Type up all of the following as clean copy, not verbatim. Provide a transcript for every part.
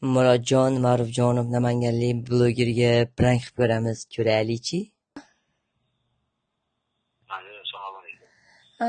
Murodjon Ma'rufjonov namanganlik blogerga prank qilib ko'ramiz. Ko'raylik-chi. Assalomu alaykum.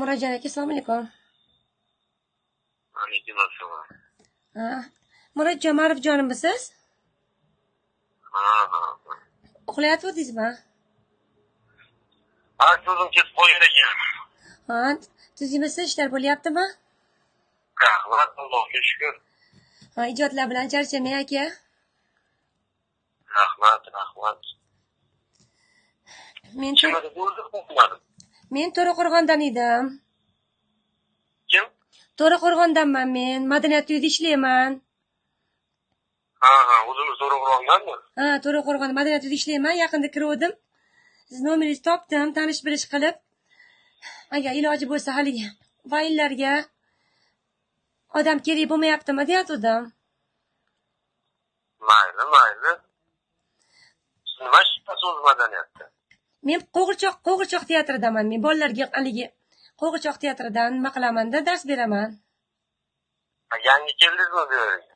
Murodjon aka, assalomu alaykum. Alaykum assalom. Murodjon Ma'rufjonimisiz? Ha. Uxlayotgandingizmi? So'zim ketib qolgan ekan. Tuzingizda ishlar bo'lyaptimi? Rahmat, Allohga shukr. Ijodlar bilan charchamang aka. Rahmat. Men Kimada bo'ldi? Men To'raqo'rg'ondan edim. Kim? To'raqo'rg'ondanman men. Madaniyat uyida ishlayman. Ha, o'zimiz To'raqo'rg'ondanmi? To'raqo'rg'onda madaniyat uyida ishlayman. Yaqinda kiruvdim. Siz nomeringizni topdim, tanish-bilish qilib. Agar iloji bo'lsa haligi faillarga odam kerak bo'lmayaptimi deyatdim. Mayli. Siz nima ishlaysiz o'z madaniyatda? Men qo'g'irchoq teatridaman. Men bolalarga haligi qo'g'irchoq teatridan nima qilaman-da, dars beraman. Yangi keldingizmi bu yerga?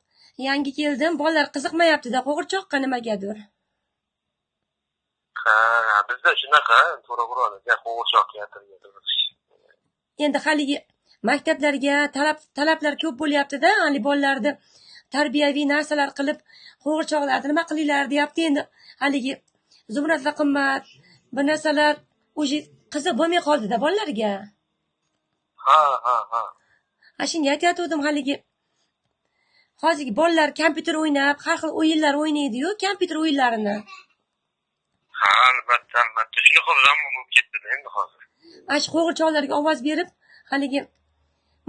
Yangi keldim. Bolalar qiziqmayapti-da qo'g'irchoqqa nimagadir. Ha, bizda shunaqa To'raqo'rg'onda qo'g'irchoq teatriga. Endi haligi maktablarga talablar ko'p bo'lyapti-da, hali bolalarni tarbiyaviy narsalar qilib, qo'g'irchoqlarni nima qilinglar deyapti. Endi haligi zumradlar qimmat, bu narsalar o'zi qiziq bo'lmay qoldi-da bolalarga. Ha. Shunga aytayotgandim, haligi hozirgi bolalar kompyuter o'ynab, har xil o'yinlar o'ynaydi-yu, kompyuter o'yinlarini. Ha, albatta. Shunaqa bilan bo'lib ketdi endi hozir. Shu qo'g'irchoqlarga ovoz berib, haligi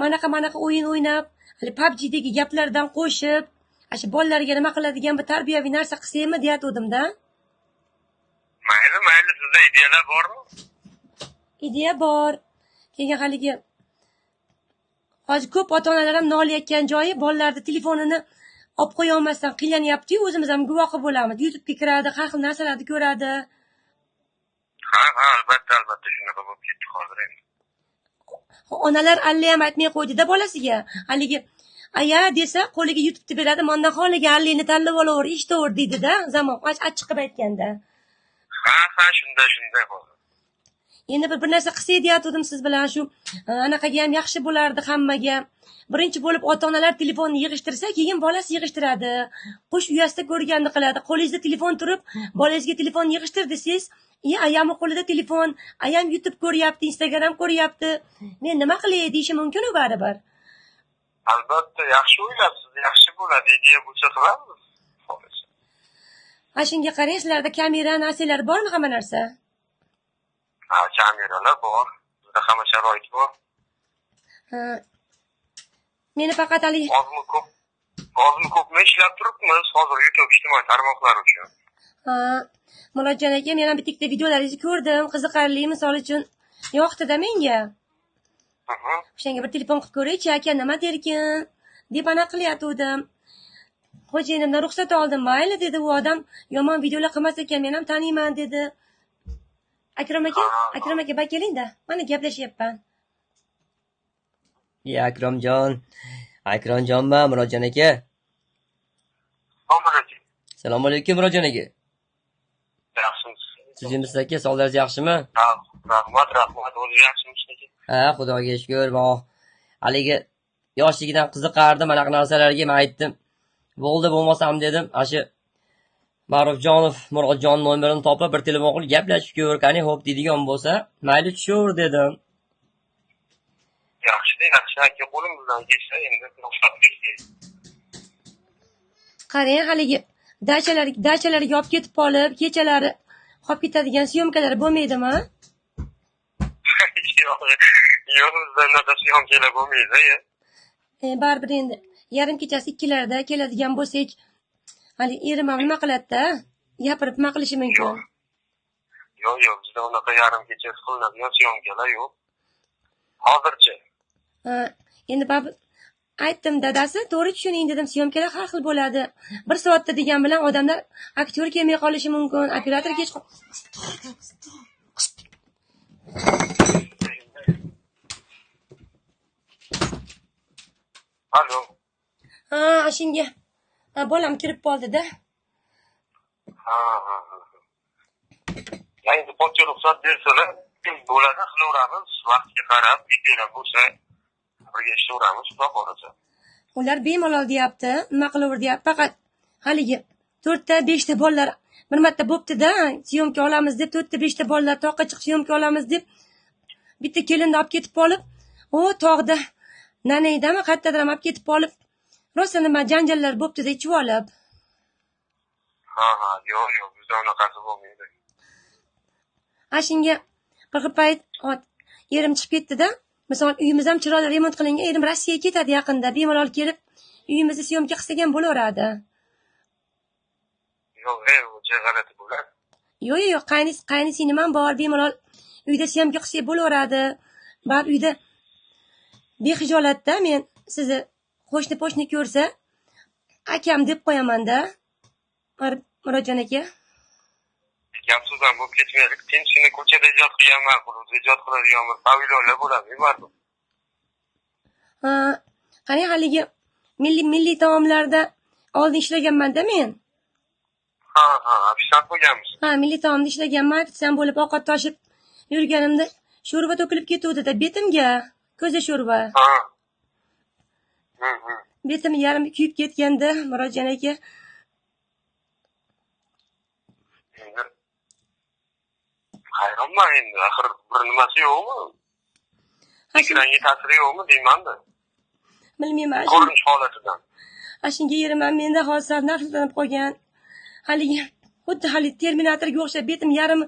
manaqa o'yin o'ynab, hali PUBG'dagi gaplardan qo'shib, shu bolalarga nima qiladigan bir tarbiyaviy narsa qilsaymi deyatgandim-da. Mayli, sizda ideyalar bormi? Ideya bor. Keyin haligi hozir ko'p ota-onalar ham nolayotgan joyi bolalarni telefonini olib qo'ya olmasdan qiynanyapti-yu, o'zimiz ham guvohi bo'lamiz. YouTube'ga kiradi, har xil narsalarni ko'radi. Ha, albatta shunaqa bo'lib ketdi hozir endi. Onalar alla ham aytmay qo'ydi-da bolasiga. Haligi aya desa, qo'liga YouTube'ni beradi, "Mendan xohlagan allini tanlab olaver, eshitaver" deydi-da, zamon achchiq qilib aytganda. Ha, shunday hozir. Endi bir narsa qilsak deyatdim siz bilan, shu anaqaga ham yaxshi bo'lardi hammaga. Birinchi bo'lib ota-onalar telefonni yig'ishtirsa, keyin bolasi yig'ishtiradi. Qo'sh uyasida ko'rganini qiladi. Qo'lingizda telefon turib, bolangizga telefon yig'ishtir desangiz, ayamni qo'lida telefon, ayam YouTube ko'ryapti, Instagram ko'ryapti. Men nima qilay deyishi mumkin-ku baribir. Albatta, yaxshi o'ylabsiz, yaxshi bo'ladi, ideya bo'lsa qilamiz. Shunga qarang, sizlarda kamera narsalar bormi, hamma narsa? Ha, kameralar bor. Bizda hamma sharoit bor. Meni faqat haligi ozmi ko'pmi ishlab turibmiz hozir YouTube ijtimoiy tarmoqlar uchun. Murodjon aka, men ham bitta videolaringizni ko'rdim, qiziqarli, misol uchun yoqdi-da menga. O'shanga bir telefon qilib ko'raychi, aka nima derkin deb ana qilyatgandim. Xo'jayinimdan ruxsat oldim. Mayli dedi, u odam yomon videolar qilmas ekan, men ham taniyman dedi. Akrom aka, bak keling-da. Mana gaplashyapman. Akromjonmi, Murodjon aka? Assalomu alaykum, Murodjon aka. Yaxshimisiz? Sizimiz aka, sog'lig'ingiz yaxshimi? Rahmat, o'zingiz yaxshimisiz? Ha, Xudoga shukr. Haligi yoshligidan qiziqardim anaqa narsalarga, men aytdim. Bo'ldi, bo'lmasam dedim. Shu Ma'rufjonov Murodjon nomerini topib bir telefon qilib gaplashib ko'r, qani xo'p deydigan bo'lsa, mayli tushaver dedim. Yaxshi aka, qo'limizdan kelsa endi ruxsat bersangiz. Qarang, haligi dachalarga olib ketib qolib, kechalari qolib ketadigan syomkalar bo'lmaydimi? Yo'q, bizda unaqa syomkalar bo'lmaydi. Baribir endi yarim kechasi 2larda keladigan bo'lsak, hali erim ham nima qiladi-da? Gapirib nima qilishi mumkin? Yo'q, bizda unaqa yarim kechasi qilinadigan syomkalar yo'q. Hozircha. Endi aytdim dadasi, to'g'ri tushuning dedim, syomkalar har xil bo'ladi. 1 soatda degan bilan odamlar aktyor kelmay qolishi mumkin, operator kech Alo. shunga Bolam kirib qoldi-da. Ha. Endi pochcha ruxsat bersalar, bo'ladi, qilaveramiz. Vaqtga qarab, videolar bo'lsa, birga ishlayveramiz, xudo xohlasa. Ular bemalol deyapti, nima qilaver deyapti. Faqat haligi 4ta-5ta bolalar bir marta bo'pti-da, syomka olamiz deb 4ta-5ta bolalar toqqa chiqib syomka olamiz deb bitta kelinni olib ketib olib, tog'da nanaydami, qayerdadir olib ketib olib, rosa nima janjallar bo'pti-da ichib olib. Ha, yo'q, bizda unaqasi bo'lmaydi. Shunga bir payt erim chiqib ketdi-da. Misol uyimiz ham chiroyli remont qilingan, erim Rossiyaga ketadi yaqinda, bemalol kelib uyimizni syomka qilsa ham bo'laveradi. Yo'q, o'sha g'alati bo'ladi. Yo'q, qaynisinim ham bor, bemalol uyda syomka qilsa bo'laveradi. Bar uyda bexijolatda men sizni qo'shni ko'rsa, akam deb qo'yaman-da. Murodjon aka. Gap so'zdan bo'lib ketmaylik. Tinchgina ko'chada ijod qilgan ma'qul. Ijod qiladigan bir pavilonlar bo'ladi, baribir. Qani haligi milliy taomlarda oldin ishlaganman-da men. Ha, ofisant bo'lganmiz. Milliy taomda ishlaganman. Ofitsiant bo'lib ovqat toshib yurganimda sho'rva to'kilib ketuvdi-da betimga. Ko'za sho'rva. Ha. Betim yarim kuyib ketganda, Murodjon aka. Hayronman endi, axir bir nimasi yo'qmi? Ekranga ta'siri yo'qmi deyman-da. Bilmayman. Ko'rinish holatidan. Shunga yerim ham menda hozir narxlanib qolgan. Xuddi Terminatorga o'xshab betim yarim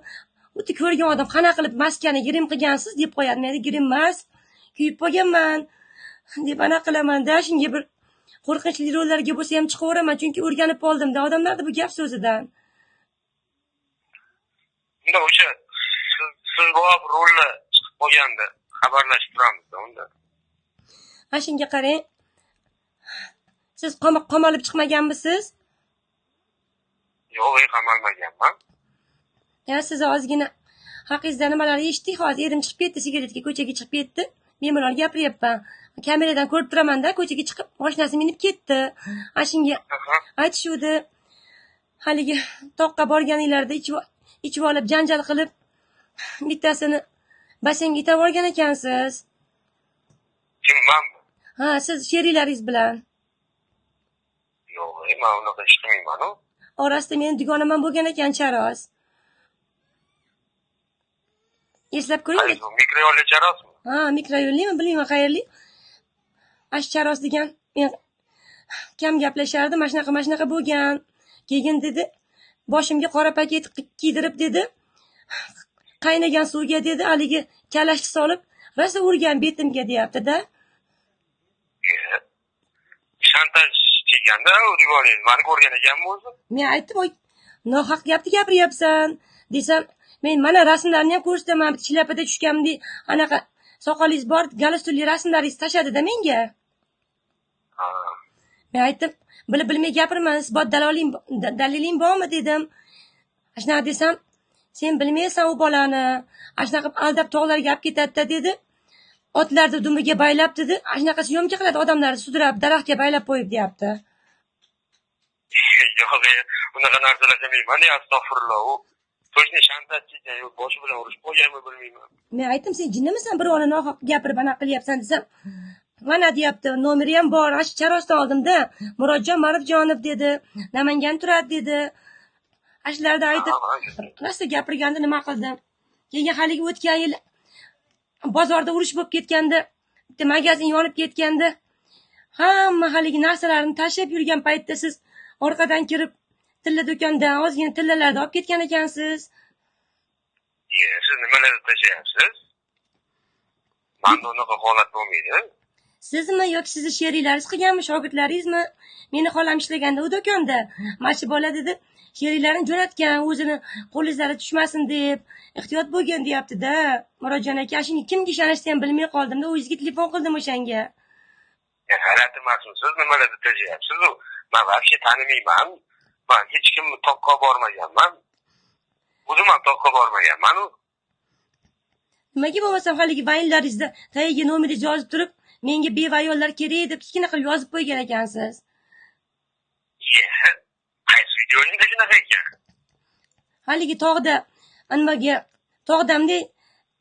o'ti ko'rgan odam qana qilib maskani grim qilgansiz deb qo'yadi. Men grim emas, kuyib qolganman deb ana qilaman-da. Shunga bir qo'rqinchli rollarga bo'lsa ham chiqaveraman, chunki o'rganib qoldim-da odamlarda bu gap so'zidan. Unda o'sha siz bor rollar chiqib qolganda xabarlashib turamiz-da unda. Shunga qarang. Siz qamalib chiqmaganmisiz? Yo'q, qamalmaganman. Siz ozgina haqingizda nimalar eshitdik. Hozir erim chiqib ketdi, sigaretga ko'chaga chiqib ketdi. Bemalol gapiryapman. Kameradan ko'rib turaman-da, ko'chaga chiqib mashinasini minib ketdi. Shunga aytishuvdi. Haligi toqqa borganinglarda ichib olib janjal qilib bittasini basseynga itab olgan ekansiz. Kim, manmi? Siz sheriklaringiz bilan. Yo'q, men unaqa ish qilmayman-ku. Orasida meni dugonamam bo'lgan ekan, charos. Eslab ko'ring. Mikroyo'lli charosmi? Mikroyo'llimi, bilmayman, qayerli. Charos degan men kam gaplashardi, mana shunaqa bo'lgan. Keyin dedi, boshimga qora paket kiydirib dedi. Qaynagan suvga dedi, haligi kalashni solib, rosa urgan betimga deyapti-da. Shantaj qilganda o'rganingiz, meni ko'rgan ekanmi o'zi? Men aytdim, nohaq gapni gapiryapsan desam, men mana rasmlarni ham ko'rsataman, bitta chilapada tushganimda anaqa soqolingiz bor, galstukli rasmlaringizni tashladi-da menga. Men aytdim, bilmay gapirman, isbot daliling bormi dedim. Shunaqa desam, sen bilmaysan u bolani. Shunaqa aldab tog'larga olib ketadi-da dedi. Otlarni dumiga baylab dedi. Shunaqa syomka qiladi odamlarni sudrab, daraxtga baylab qo'yib deyapti. Yo'q, unaqa narsalar qilmayman, astag'firullah. U to'shni shantajchiga boshi bilan urishib qo'yganmi bilmayman. Men aytdim, sen jinnimisan, birovni nohaq gapirib anaqa qilyapsan desam, mana deyapti, nomeri ham bor, charosdan oldim-da. Murodjon Marufjonov dedi, Namangan turadi dedi. Ashlarda aytib, rosa gapirganda nima qildim? Keyin haligi o'tgan yil bozorda urush bo'lib ketganda, bitta magazin yonib ketganda, hamma haligi narsalarni tashlab yurgan paytda siz orqadan kirib, tilla do'kondan ozgina tillalarni olib ketgan ekansiz. Siz nimalarni tashlayapsiz? Menda unaqa holat bo'lmaydi. Sizmi yoki sizni sheriklaringiz qilganmi, shogirdlaringizmi? Meni xolam ishlaganda u do'konda machi bola dedi, sheriklarini jo'natgan, o'zini qo'lizlari tushmasin deb, ehtiyot bo'lgan deyapti-da. Murodjon aka, shuni kimga ishonishni ham bilmay qoldim-da, o'zingizga telefon qildim o'shanga. G'alati emasmi? Siz nimalarni tashlayapsiz? Men vaqti tanimayman. Men hech kimni toqqa bormaganman. O'zim ham toqqa bormaganman. Nimaga bo'lmasam haligi vaynlaringizda tagiga nomeringiz yozib turib, menga beva ayollar kerak deb kichkina qilib yozib qo'ygan ekansiz. Qaysi videoning shunaqa ekan? Haligi tog'da, nimaga, tog'damda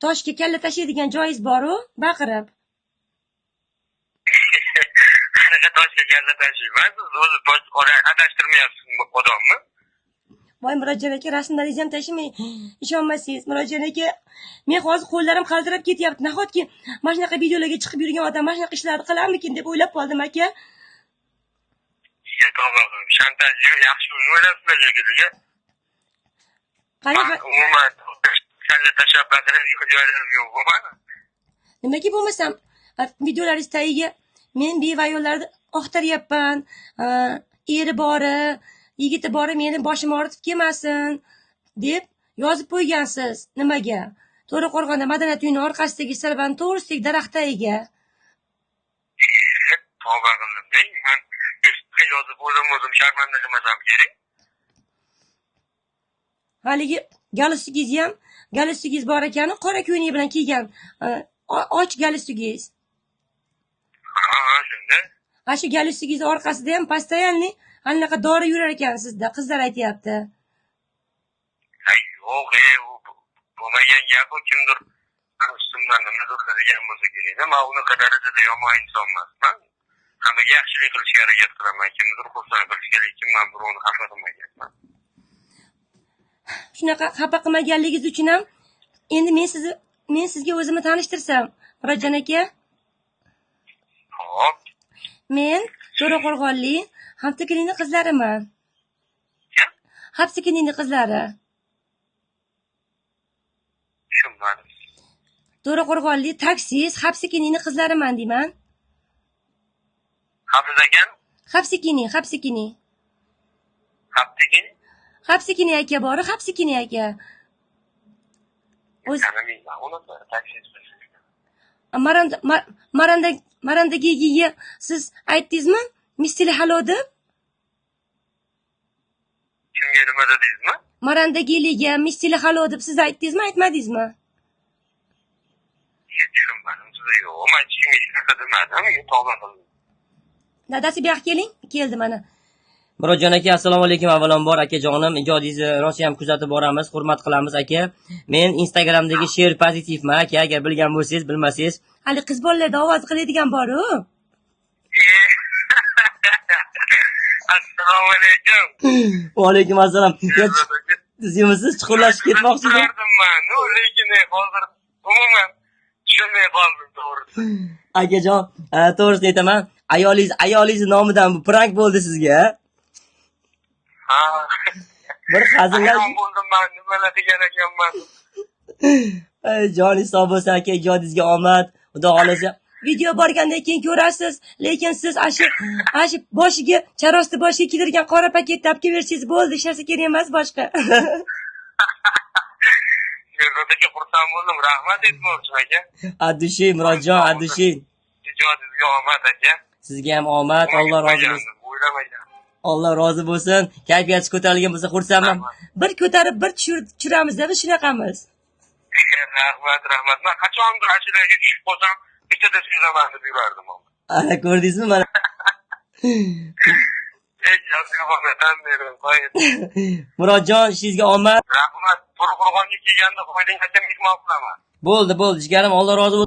toshga kalla tashlaydigan joyingiz boru, baqirib. Qanaqa toshga kalla tashlayman? Siz o'zi adashtirmayapsizmi odamni? Voy Murodjon aka, rasmlaringizni ham tashlamay ishonmasangiz. Murodjon aka, men hozir qo'llarim qaltirab ketyapti. Nahotki mana shunaqa videolarga chiqib yurgan odam mana shunaqa ishlarni qilarmikin deb o'ylab qoldim aka. Shantaj yaxshi o'ylabsizlar lekin. Qanaqa? Umuman kalla tashlab baqiradigan joylarim yo'q bo'lmadi. Nimaga bo'lmasam, videolaringiz tagiga men beva ayollarni oqtaryapman, eri bori, yigiti bori meni boshim og'ritib kelmasin deb yozib qo'ygansiz. Nimaga? To'raqo'rg'onda Madaniyat uyini orqasidagi Salban to'g'risidagi daraxt tagiga. Tavba qildim. Men yozib o'zim sharmanda qilmasam kerak. Haligi galstugingiz ham, galstugingiz bor ekan, qora ko'ylak bilan kiygan, och galstugingiz. Ha, shunda. Ana shu galstugingiz orqasida ham постоянный anaqa dori yurar ekan sizda, qizlar aytayapti. Yo'q, bo'lmagan gap u kimdir ustimdan nimadir degan bo'lsa kerak. Men unaqa darajada yomon inson emasman. Hammaga yaxshilik qilishga harakat qilaman. Kimdir xursand qilishga, lekin men birovni xafa qilmayapman. Shunaqa xafa qilmaganligingiz uchun ham endi men sizga o'zimni tanishtirsam, Murodjon aka. Xo'p. Men To'raqo'rg'onlik Hamsikinning qizlariman. Hamsikinning qizlari. Tushunmadim. To'raqo'rg'onlik taksist Hamsikinning qizlariman deyman. Hafiz ekan? Hamsikinning. Haptikin? Hamsikinning aka bor, Hamsikinning aka. Tanimayman, uni taksist. Marandagiga siz aytdingizmi? Mistili halo deb? Kimga nima dedingizmi? Marandagiliga mistili halo deb siz aytdingizmi, aytmadingizmi? Tushunmadim, siz yo'q. Men hech kimga shunaqa demadim, tavba qildim. Dadasi bu yoqqa keling, keldi mana. Murodjon aka, assalomu alaykum. Avvalambor akajonim, ijodingizni rosa ham kuzatib boramiz, hurmat qilamiz aka. Men Instagramdagi she'r pozitivman aka, agar bilgan bo'lsangiz, bilmasangiz. Hali qiz bolalarda ovoz qiladigan bor-ku. Assalomu alaykum. Va alaykum assalom. Sizimisiz chuqurlashib ketmoqchisiz? Lekin hozir umuman tushunmay qoldim to'g'risi. Akajon, to'g'risini aytaman, ayolingiz nomidan bu prank bo'ldi sizga. Ha. Bir hazillab bo'ldim men, nimalar degan ekanman. Joningiz sog' bo'lsin aka, ijodingizga omad. Xudo xolasa Video borgandan keyin ko'rasiz, lekin siz ashi boshiga, charosti boshiga kiydirgan qora paketni olib kelsangiz bo'ldi, hech narsa kerak emas boshqa. Yo'qotga xursand bo'ldim. Rahmat aytmoqchi aka. Adushi Murodjon, adushi. Ijodingizga omad aka. Sizga ham omad, Alloh rozi bo'lsin. O'ylamagan. Alloh rozi bo'lsin. Kayfiyatingiz ko'tarilgan bo'lsa xursandman. Bir ko'tarib, bir tushiramiz-da, biz shunaqamiz. Rahmat. Men qachondir ashiraga tushib qolsam, bitta so'zaman deb yurardim. Ana ko'rdingizmi mana? Murodjon, ishingizga omad. Rahmat. To'raqo'rg'onga kelganda qo'yding, qachon mehmon qilaman. Bo'ldi, jigarim, Alloh rozi bo'lsin.